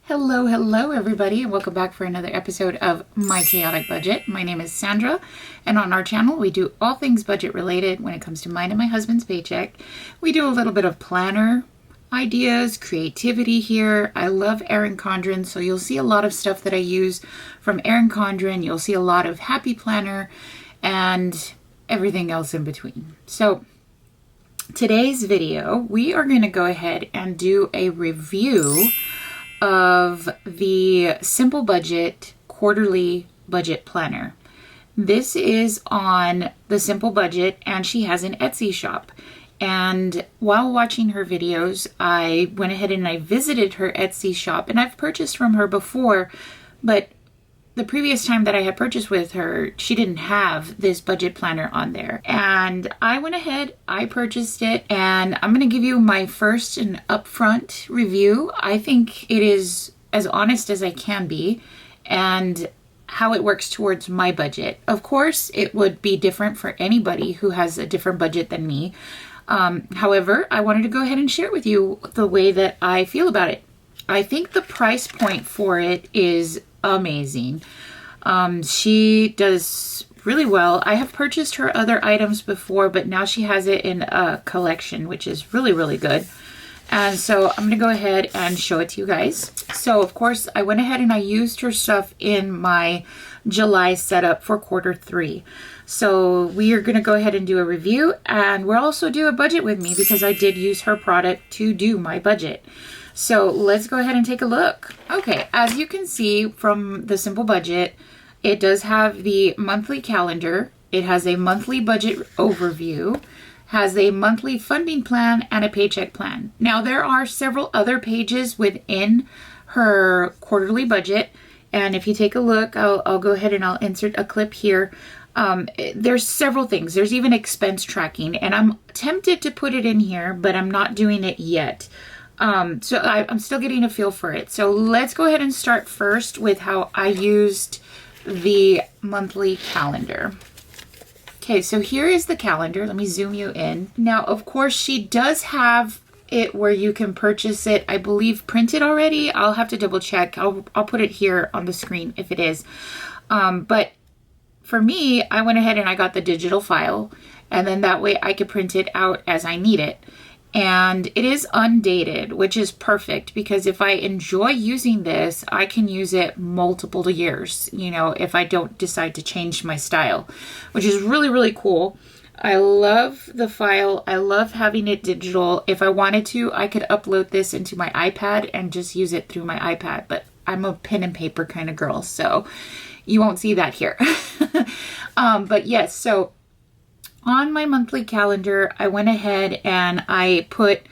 Hello everybody, and welcome back for another episode of My Chaotic Budget. My name is Sandra, and on our channel we do all things budget related when it comes to mine and my husband's paycheck. We do a little bit of planner ideas, creativity here. I love Erin Condren, so you'll see a lot of stuff that I use from Erin Condren. You'll see a lot of Happy Planner and everything else in between. So today's video, we are going to go ahead and do a review of the Simple Budget quarterly budget planner. This is on the Simple Budget, and she has an Etsy shop. And while watching her videos, I went ahead and I visited her Etsy shop, and I've purchased from her before, but the previous time that I had purchased with her, she didn't have this budget planner on there. And I went ahead, I purchased it, and I'm going to give you my first and upfront review. I think it is as honest as I can be, and how it works towards my budget. Of course, it would be different for anybody who has a different budget than me. However, I wanted to go ahead and share with you the way that I feel about it. I think the price point for it is amazing. She does really well. I have purchased her other items before, but now she has it in a collection, which is really good. And so I'm going to go ahead and show it to you guys. So of course I went ahead and I used her stuff in my July setup for quarter 3. So we are going to go ahead and do a review, and we'll also do a budget with me because I did use her product to do my budget. So let's go ahead and take a look. Okay, as you can see from the Simple Budget, it does have the monthly calendar. It has a monthly budget overview, has a monthly funding plan, and a paycheck plan. Now there are several other pages within her quarterly budget, and if you take a look, I'll go ahead and I'll insert a clip here. There's several things. There's even expense tracking, and I'm tempted to put it in here, but I'm not doing it yet. So I'm still getting a feel for it. So let's go ahead and start first with how I used the monthly calendar. Okay, so here is the calendar. Let me zoom you in. Now, of course, she does have it where you can purchase it, I believe, printed already. I'll have to double check. I'll put it here on the screen if it is. But for me, I went ahead and I got the digital file, and then that way I could print it out as I need it. And it is undated, which is perfect because if I enjoy using this, I can use it multiple years, you know, if I don't decide to change my style, which is really cool. I love the file. I love having it digital. If I wanted to, I could upload this into my iPad and just use it through my iPad, but I'm a pen and paper kind of girl, so you won't see that here. But yes, so on my monthly calendar, I went ahead and I put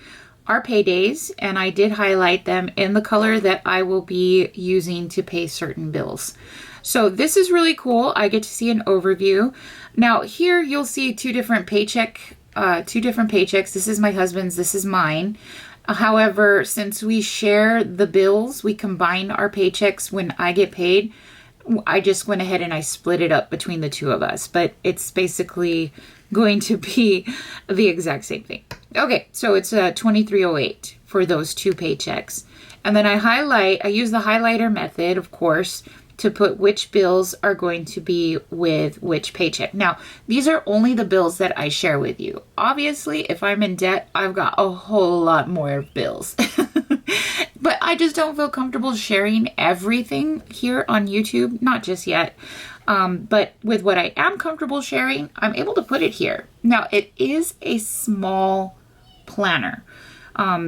our paydays, and I did highlight them in the color that I will be using to pay certain bills. So this is really cool. I get to see an overview. Now here you'll see two different paychecks. This is my husband's, this is mine. However, since we share the bills, we combine our paychecks when I get paid. I just went ahead and I split it up between the two of us, but it's basically going to be the exact same thing. Okay, so it's $23.08 for those two paychecks. And then I use the highlighter method, of course, to put which bills are going to be with which paycheck. Now, these are only the bills that I share with you. Obviously, if I'm in debt, I've got a whole lot more bills. But I just don't feel comfortable sharing everything here on YouTube, not just yet. But with what I am comfortable sharing, I'm able to put it here. Now, it is a small planner.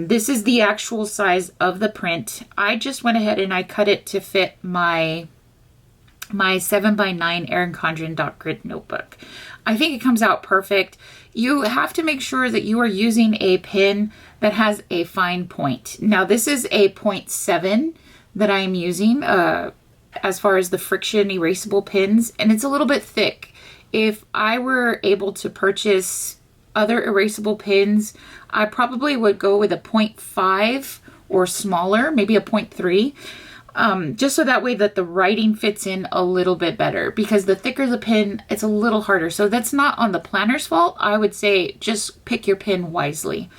This is the actual size of the print. I just went ahead and I cut it to fit my 7x9 Erin Condren dot grid notebook. I think it comes out perfect. You have to make sure that you are using a pen that has a fine point. Now this is a 0.7 that I'm using as far as the friction erasable pens, and it's a little bit thick. If I were able to purchase other erasable pens, I probably would go with a 0.5 or smaller, maybe a 0.3. Just so that way that the writing fits in a little bit better, because the thicker the pen, it's a little harder. So that's not on the planner's fault. I would say just pick your pen wisely.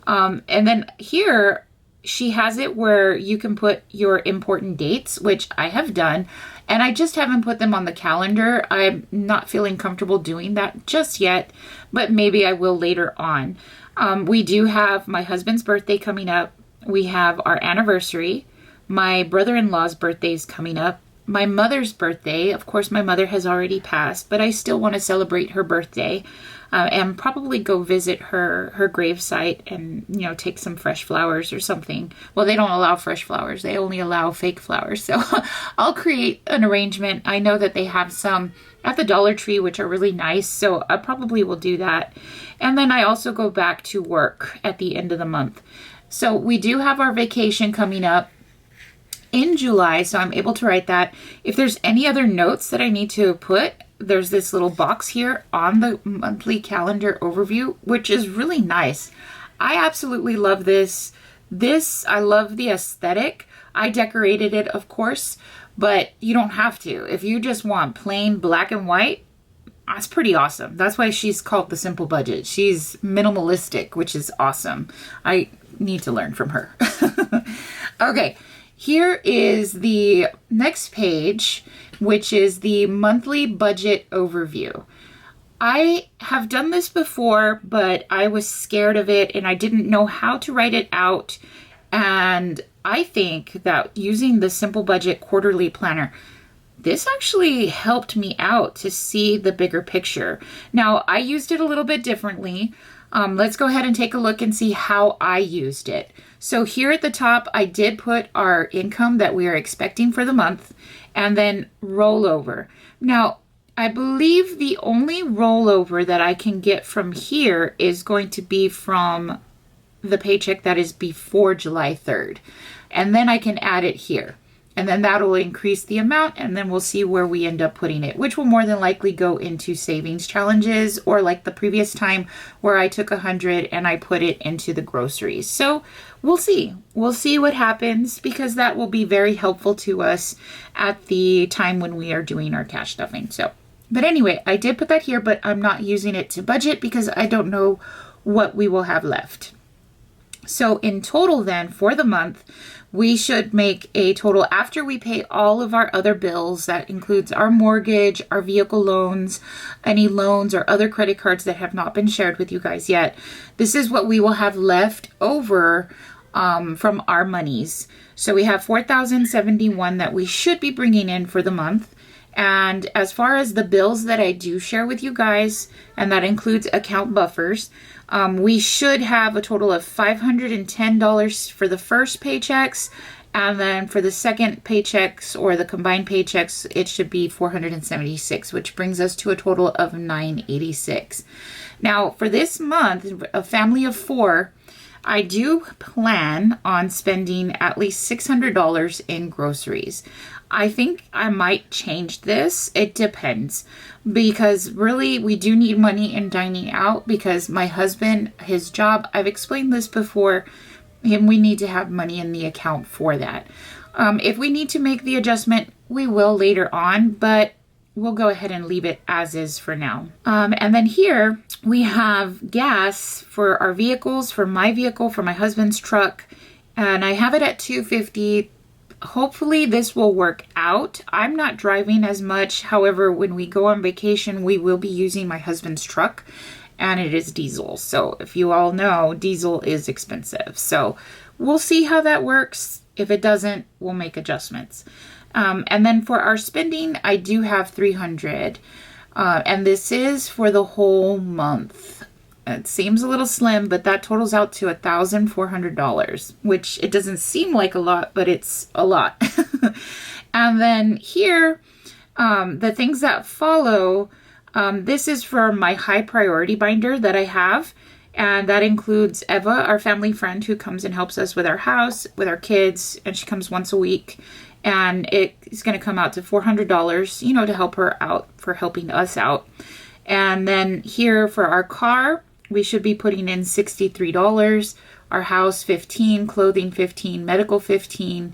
And then here she has it where you can put your important dates, which I have done, and I just haven't put them on the calendar. I'm not feeling comfortable doing that just yet, but maybe I will later on. We do have my husband's birthday coming up. We have our anniversary. My brother-in-law's birthday is coming up. My mother's birthday. Of course, my mother has already passed, but I still want to celebrate her birthday. And probably go visit her gravesite and, take some fresh flowers or something. Well, they don't allow fresh flowers. They only allow fake flowers. So I'll create an arrangement. I know that they have some at the Dollar Tree, which are really nice. So I probably will do that. And then I also go back to work at the end of the month. So we do have our vacation coming up in July. So I'm able to write that. If there's any other notes that I need to put, there's this little box here on the monthly calendar overview, which is really nice. I absolutely love this. I love the aesthetic. I decorated it, of course, but you don't have to. If you just want plain black and white, that's pretty awesome. That's why she's called the Simple Budget. She's minimalistic, which is awesome. I need to learn from her. Okay. Here is the next page, which is the monthly budget overview. I have done this before, but I was scared of it and I didn't know how to write it out. And I think that using the Simple Budget quarterly planner, this actually helped me out to see the bigger picture. Now, I used it a little bit differently. Let's go ahead and take a look and see how I used it. So here at the top, I did put our income that we are expecting for the month and then rollover. Now, I believe the only rollover that I can get from here is going to be from the paycheck that is before July 3rd. And then I can add it here. And then that'll increase the amount, and then we'll see where we end up putting it, which will more than likely go into savings challenges, or like the previous time where I took 100 and I put it into the groceries. So we'll see. We'll see what happens, because that will be very helpful to us at the time when we are doing our cash stuffing. But anyway, I did put that here, but I'm not using it to budget because I don't know what we will have left. So in total then, for the month, we should make a total after we pay all of our other bills. That includes our mortgage, our vehicle loans, any loans or other credit cards that have not been shared with you guys yet. This is what we will have left over from our monies. So we have $4,071 that we should be bringing in for the month. And as far as the bills that I do share with you guys, and that includes account buffers, we should have a total of $510 for the first paychecks. And then for the second paychecks or the combined paychecks, it should be $476, which brings us to a total of $986. Now for this month, a family of 4, I do plan on spending at least $600 in groceries. I think I might change this. It depends, because really we do need money in dining out, because my husband, his job, I've explained this before, and we need to have money in the account for that. If we need to make the adjustment, we will later on, but we'll go ahead and leave it as is for now. And then here we have gas for our vehicles, for my vehicle, for my husband's truck, and I have it at $2.50. Hopefully this will work out. I'm not driving as much. However, when we go on vacation, we will be using my husband's truck, and it is diesel. So if you all know, diesel is expensive. So we'll see how that works. If it doesn't, we'll make adjustments. And then for our spending, I do have $300. And this is for the whole month. It seems a little slim, but that totals out to $1,400, which it doesn't seem like a lot, but it's a lot. And then here, the things that follow, this is for my high priority binder that I have. And that includes Eva, our family friend, who comes and helps us with our house, with our kids, and she comes once a week. And it is going to come out to $400, to help her out for helping us out. And then here for our car, we should be putting in $63, our house $15, clothing $15, medical $15,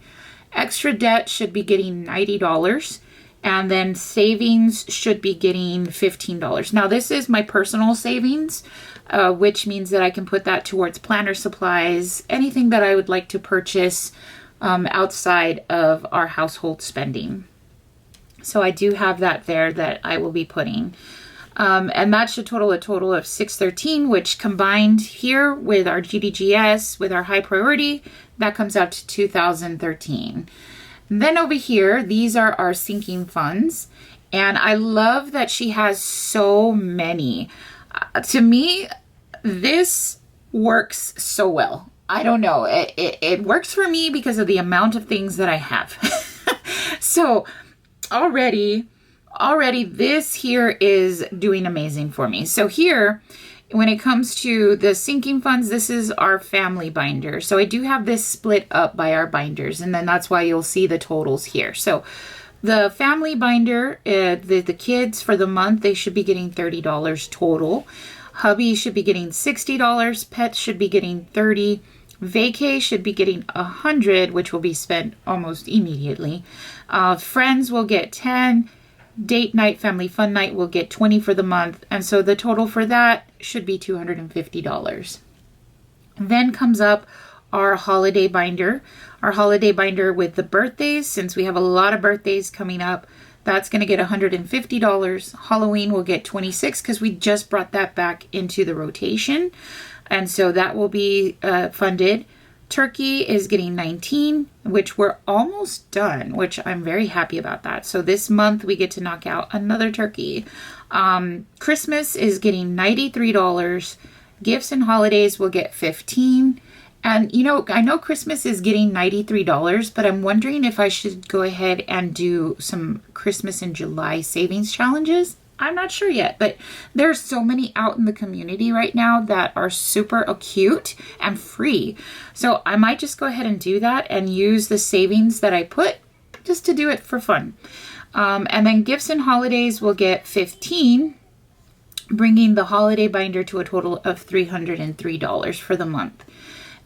extra debt should be getting $90, and then savings should be getting $15. Now this is my personal savings. which means that I can put that towards planner supplies, anything that I would like to purchase outside of our household spending. So I do have that there that I will be putting. And that should total a total of $613, which combined here with our GDGS, with our high priority, that comes out to $2,013. Then over here, these are our sinking funds. And I love that she has so many. To me, this works so well. I don't know. It works for me because of the amount of things that I have. So already this here is doing amazing for me. So here, when it comes to the sinking funds, this is our family binder. So I do have this split up by our binders, and then that's why you'll see the totals here. So the family binder, the kids for the month, they should be getting $30 total. Hubby should be getting $60. Pets should be getting $30. Vacay should be getting $100, which will be spent almost immediately. Friends will get $10. Date night, family fun night will get $20 for the month. And so the total for that should be $250. Then comes up our holiday binder. Our holiday binder with the birthdays, since we have a lot of birthdays coming up, that's going to get $150. Halloween will get $26 because we just brought that back into the rotation. And so that will be funded. Turkey is getting $19, which we're almost done, which I'm very happy about that. So this month we get to knock out another turkey. Christmas is getting $93. Gifts and holidays will get $15. And you know, I know Christmas is getting $93, but I'm wondering if I should go ahead and do some Christmas in July savings challenges. I'm not sure yet, but there's so many out in the community right now that are super cute and free. So I might just go ahead and do that and use the savings that I put just to do it for fun. And then gifts and holidays will get $15, bringing the holiday binder to a total of $303 for the month.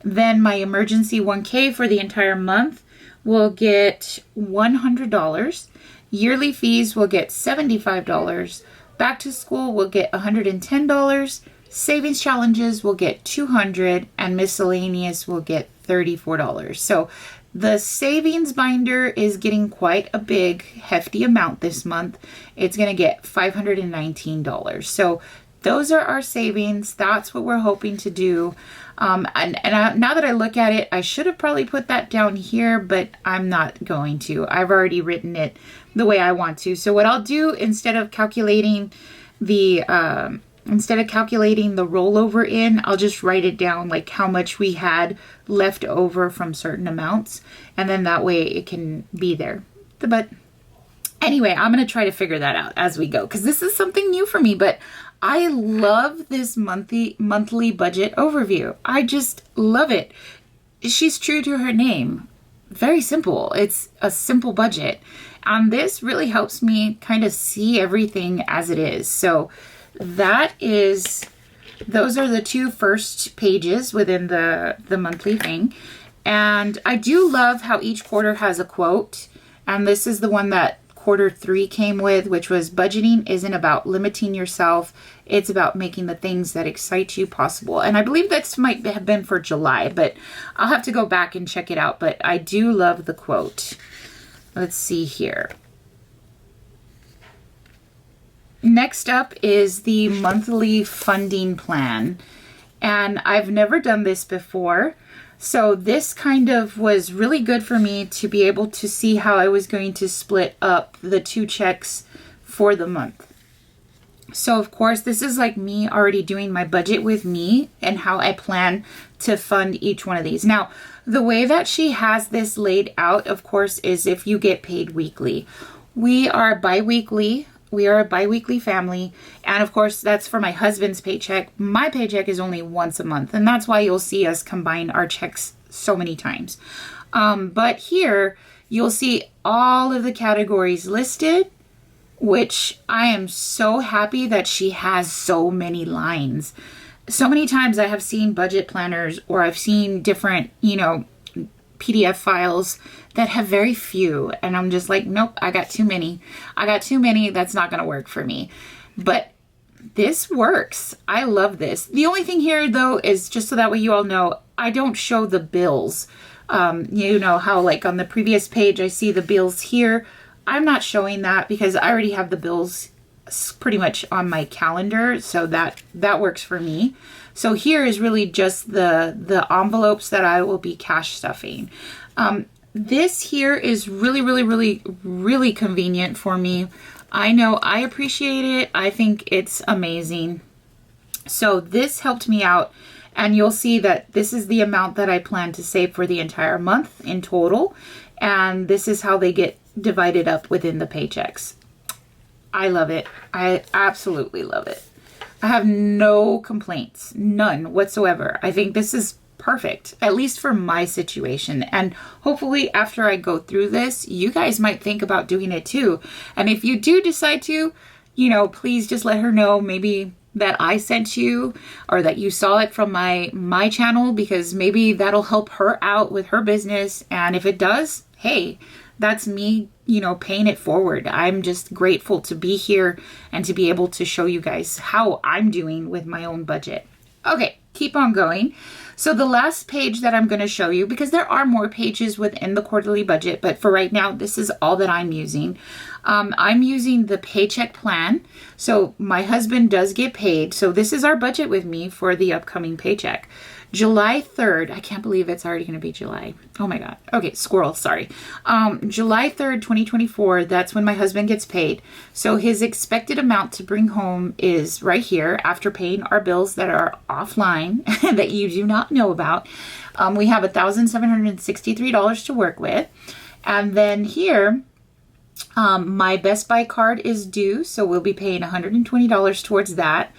Then my emergency 1K for the entire month will get $100. Yearly fees will get $75. Back to school will get $110. Savings challenges will get $200, and miscellaneous will get $34. So the savings binder is getting quite a big, hefty amount this month. It's going to get $519. So those are our savings. That's what we're hoping to do. Now that I look at it, I should have probably put that down here, but I'm not going to. I've already written it the way I want to. So what I'll do, instead of calculating the rollover in, I'll just write it down like how much we had left over from certain amounts, and then that way it can be there. But anyway, I'm going to try to figure that out as we go, because this is something new for me, but I love this monthly budget overview. I just love it. She's true to her name. Very simple. It's a simple budget. And this really helps me kind of see everything as it is. So those are the two first pages within the monthly thing. And I do love how each quarter has a quote. And this is the one that quarter 3 came with, which was budgeting isn't about limiting yourself. It's about making the things that excite you possible. And I believe that might have been for July, but I'll have to go back and check it out. But I do love the quote. Let's see here. Next up is the monthly funding plan. And I've never done this before. So this kind of was really good for me to be able to see how I was going to split up the 2 checks for the month. So of course, this is like me already doing my budget with me and how I plan to fund each one of these. Now, the way that she has this laid out, of course, is if you get paid weekly. We are bi-weekly. We are a bi-weekly family. And of course, that's for my husband's paycheck. My paycheck is only once a month. And that's why you'll see us combine our checks so many times. But here, you'll see all of the categories listed, which I am so happy that she has so many lines. So many times I have seen budget planners, or I've seen different, PDF files that have very few. And I'm just like, nope, I got too many. That's not going to work for me. But this works. I love this. The only thing here though is just so that way you all know, I don't show the bills. You know how like on the previous page I see the bills here. I'm not showing that because I already have the bills pretty much on my calendar, so that works for me. So here is really just the envelopes that I will be cash stuffing. This here is really convenient for me. I know, I appreciate it. I think it's amazing. So this helped me out, and you'll see that this is the amount that I plan to save for the entire month in total, and this is how they get divided up within the paychecks. I love it. I absolutely love it. I have no complaints, none whatsoever. I think this is perfect, at least for my situation. And hopefully after I go through this, you guys might think about doing it too. And if you do decide to, you know, please just let her know maybe that I sent you or that you saw it from my channel, because maybe that'll help her out with her business. And if it does, hey, that's me, you know, paying it forward. I'm just grateful to be here and to be able to show you guys how I'm doing with my own budget. Okay, keep on going. So the last page that I'm going to show you, because there are more pages within the quarterly budget, but for right now, this is all that I'm using. I'm using the Paycheck plan. So my husband does get paid. So this is our budget with me for the upcoming paycheck. July 3rd, I can't believe it's already going to be July. Oh my God. Okay, squirrel, sorry. July 3rd, 2024, that's when my husband gets paid. So his expected amount to bring home is right here after paying our bills that are offline that you do not know about. We have $1,763 to work with. And then here, my Best Buy card is due, so we'll be paying $120 towards that.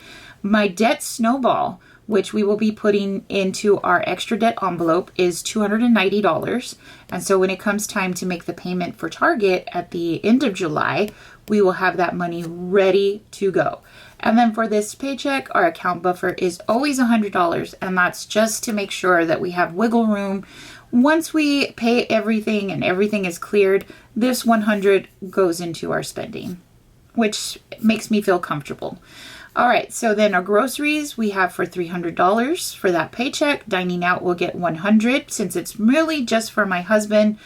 My debt snowball, which we will be putting into our extra debt envelope, is $290. And so when it comes time to make the payment for Target at the end of July, we will have that money ready to go. And then for this paycheck, our account buffer is always $100. And that's just to make sure that we have wiggle room. Once we pay everything and everything is cleared, this $100 goes into our spending, which makes me feel comfortable. All right, so then our groceries we have for $300 for that paycheck. Dining out will get $100 since it's really just for my husband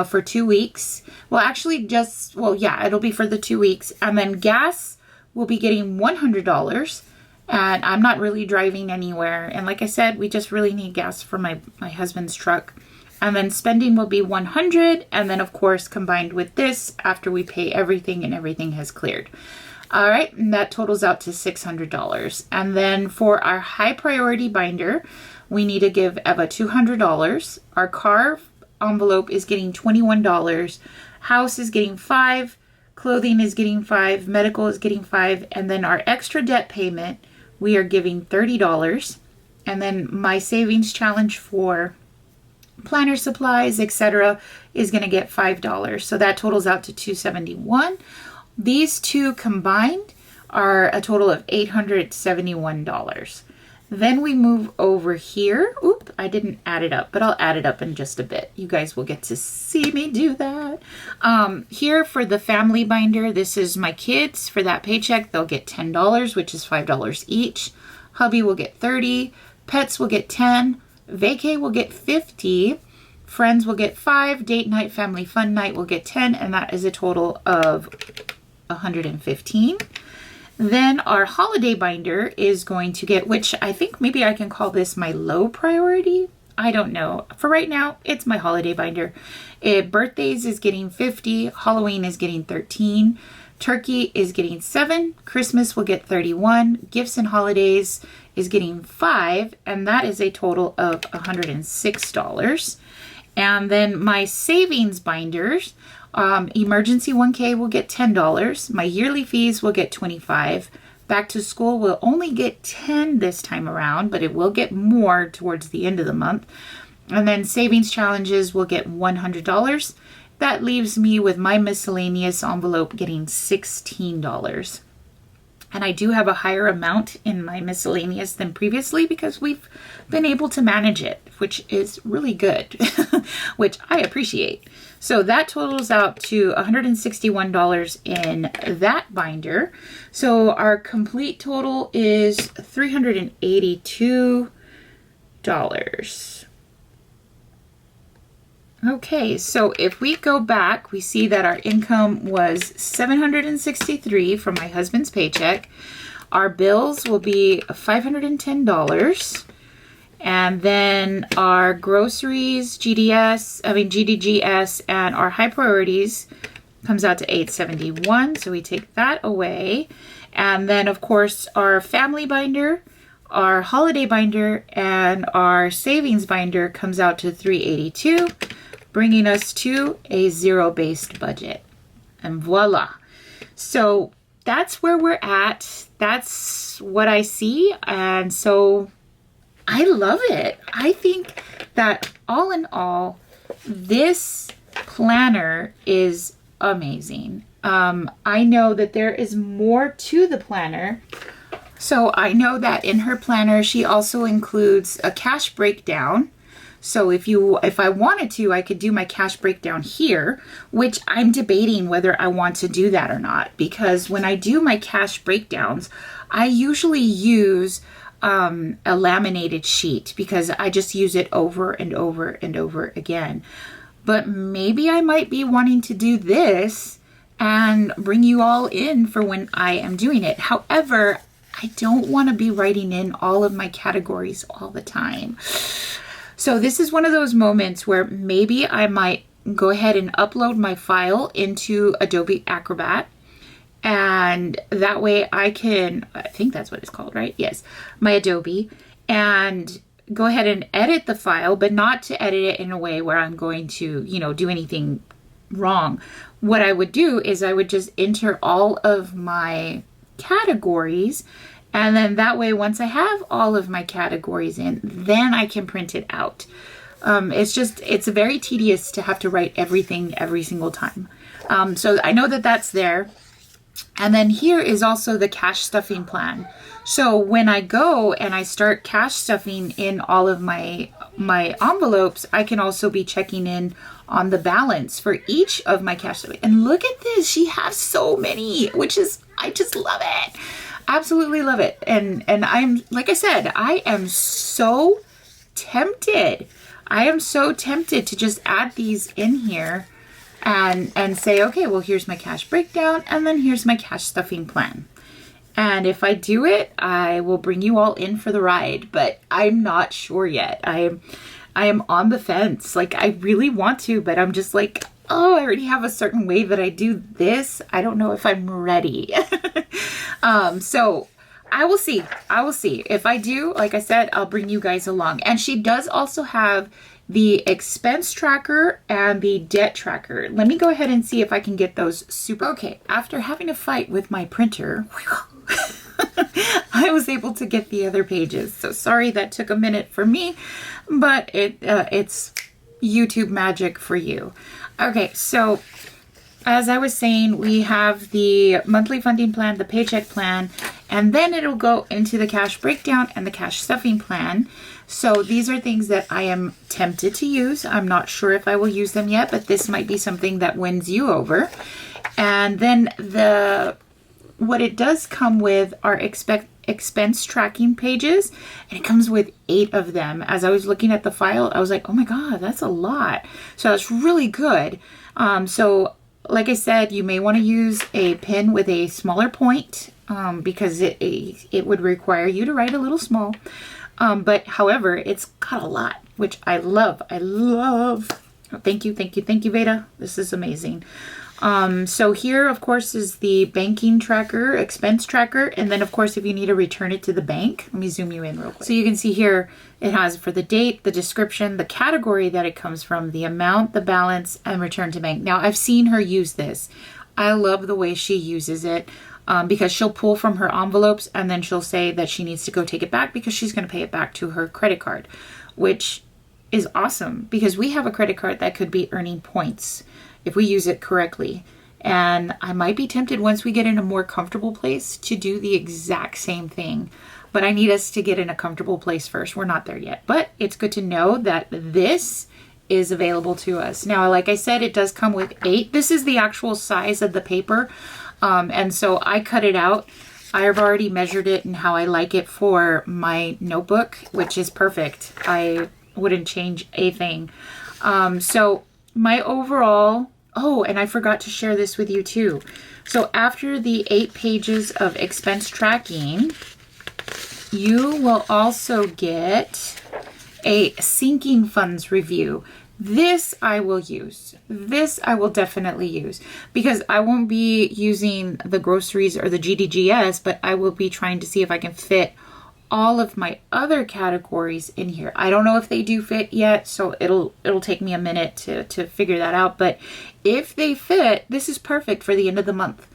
for 2 weeks. Well, actually it'll be for the 2 weeks. And then gas will be getting $100. And I'm not really driving anywhere. And like I said, we just really need gas for my husband's truck. And then spending will be $100. And then of course, combined with this, after we pay everything and everything has cleared. All right, and that totals out to $600. And then for our high priority binder, we need to give Eva $200. Our car envelope is getting $21. House is getting $5. Clothing is getting $5. Medical is getting $5. And then our extra debt payment, we are giving $30. And then my savings challenge for planner supplies, etc., is going to get $5. So that totals out to $271. These two combined are a total of $871. Then we move over here. Oop, I didn't add it up, but I'll add it up in just a bit. You guys will get to see me do that. Here for the family binder, this is my kids. For that paycheck, they'll get $10, which is $5 each. Hubby will get $30. Pets will get $10. Vacay will get $50. Friends will get $5. Date night, family fun night will get $10. And that is a total of $115. Then our holiday binder is going to get, which I think maybe I can call this my low priority. I don't know. For right now, it's my holiday binder. Birthdays is getting $50. Halloween is getting $13. Turkey is getting $7. Christmas will get $31. Gifts and holidays is getting $5. And that is a total of $106. And then my savings binders, emergency 1K will get $10. My yearly fees will get $25. Back to school will only get $10 this time around, but it will get more towards the end of the month. And then savings challenges will get $100. That leaves me with my miscellaneous envelope getting $16. And I do have a higher amount in my miscellaneous than previously because we've been able to manage it, which is really good, which I appreciate. So that totals out to $161 in that binder. So our complete total is $382. Okay, so if we go back, we see that our income was $763 from my husband's paycheck. Our bills will be $510. And then our groceries, GDGS, and our high priorities comes out to $871. So we take that away. And then, of course, our family binder, our holiday binder, and our savings binder comes out to $382, bringing us to a zero-based budget. And voila. So that's where we're at. That's what I see. And so I love it. I think that all in all, this planner is amazing. I know that there is more to the planner. So I know that in her planner, she also includes a cash breakdown. So if I wanted to, I could do my cash breakdown here, which I'm debating whether I want to do that or not. Because when I do my cash breakdowns, I usually use a laminated sheet because I just use it over and over and over again. But maybe I might be wanting to do this and bring you all in for when I am doing it. However, I don't want to be writing in all of my categories all the time. So this is one of those moments where maybe I might go ahead and upload my file into Adobe Acrobat. And that way I think that's what it's called, right? Yes, my Adobe. And go ahead and edit the file, but not to edit it in a way where I'm going to, do anything wrong. What I would do is I would just enter all of my categories. And then that way, once I have all of my categories in, then I can print it out. It's very tedious to have to write everything every single time. So I know that that's there. And then here is also the cash stuffing plan. So when I go and I start cash stuffing in all of my envelopes, I can also be checking in on the balance for each of my cash stuffing. And look at this, she has so many, I just love it. Absolutely love it. And I'm, like I said, I am so tempted. I am so tempted to just add these in here and say, okay, well, here's my cash breakdown, and then here's my cash stuffing plan. And if I do it, I will bring you all in for the ride, but I'm not sure yet. I am on the fence. Like, I really want to, but I'm just like, oh, I already have a certain way that I do this. I don't know if I'm ready. So I will see. If I do, like I said, I'll bring you guys along. And she does also have the expense tracker and the debt tracker. Let me go ahead and see if I can get those super. Okay, after having a fight with my printer, I was able to get the other pages. So sorry that took a minute for me, but it's YouTube magic for you. Okay, so as I was saying, we have the monthly funding plan, the paycheck plan, and then it'll go into the cash breakdown and the cash stuffing plan. So these are things that I am tempted to use. I'm not sure if I will use them yet, but this might be something that wins you over. And then what it does come with are expense tracking pages, and it comes with 8 of them. As I was looking at the file, I was like, oh my God, that's a lot. So that's really good. So like I said, you may want to use a pen with a smaller point because it would require you to write a little small. But however, it's got a lot, which I love. Oh, thank you, Veda. This is amazing. So here, of course, is the banking tracker, expense tracker. And then, of course, if you need to return it to the bank, let me zoom you in real quick. So you can see here, it has for the date, the description, the category that it comes from, the amount, the balance, and return to bank. Now, I've seen her use this. I love the way she uses it because she'll pull from her envelopes and then she'll say that she needs to go take it back because she's going to pay it back to her credit card, which is awesome because we have a credit card that could be earning points if we use it correctly. And I might be tempted once we get in a more comfortable place to do the exact same thing. But I need us to get in a comfortable place first. We're not there yet. But it's good to know that this is available to us. Now, like I said, it does come with 8. This is the actual size of the paper. And so I cut it out. I've already measured it and how I like it for my notebook, which is perfect. I wouldn't change a thing. So my overall, oh, and I forgot to share this with you too. So after the 8 pages of expense tracking, you will also get a sinking funds review. This I will use. This I will definitely use because I won't be using the groceries or the GDGS, but I will be trying to see if I can fit all of my other categories in here. I don't know if they do fit yet, so it'll take me a minute to figure that out. But if they fit, this is perfect for the end of the month.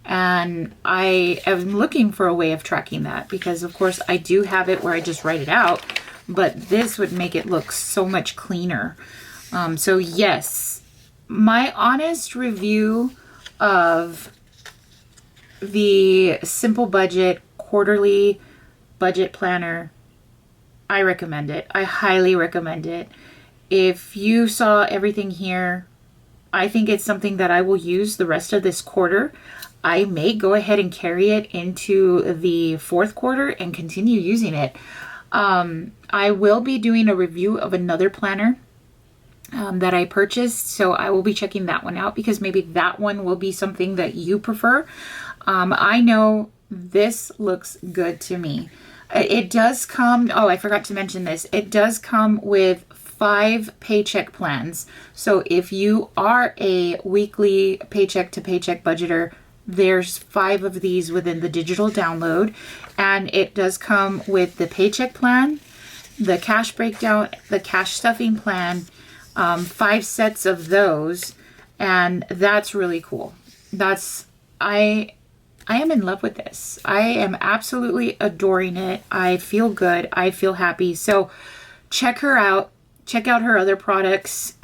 And I am looking for a way of tracking that because, of course, I do have it where I just write it out, but this would make it look so much cleaner. So yes, my honest review of the Simple Budget quarterly budget planner, I recommend it. I highly recommend it. If you saw everything here, I think it's something that I will use the rest of this quarter. I may go ahead and carry it into the 4th quarter and continue using it. I will be doing a review of another planner that I purchased, so I will be checking that one out because maybe that one will be something that you prefer. I know this looks good to me. It does come, oh, I forgot to mention this. It does come with 5 paycheck plans. So if you are a weekly paycheck to paycheck budgeter, there's 5 of these within the digital download. And it does come with the paycheck plan, the cash breakdown, the cash stuffing plan, 5 sets of those. And that's really cool. I am in love with this. I am absolutely adoring it. I feel good. I feel happy. So check her out. Check out her other products.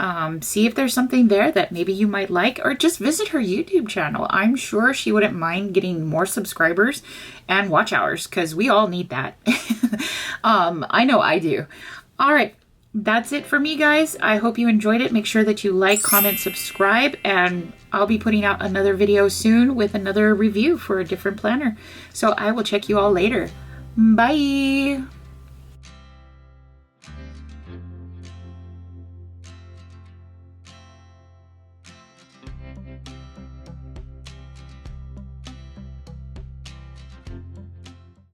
See if there's something there that maybe you might like, or just visit her YouTube channel. I'm sure she wouldn't mind getting more subscribers and watch hours because we all need that. I know I do. All right. That's it for me, guys. I hope you enjoyed it. Make sure that you like, comment, subscribe, and I'll be putting out another video soon with another review for a different planner. So I will check you all later. Bye.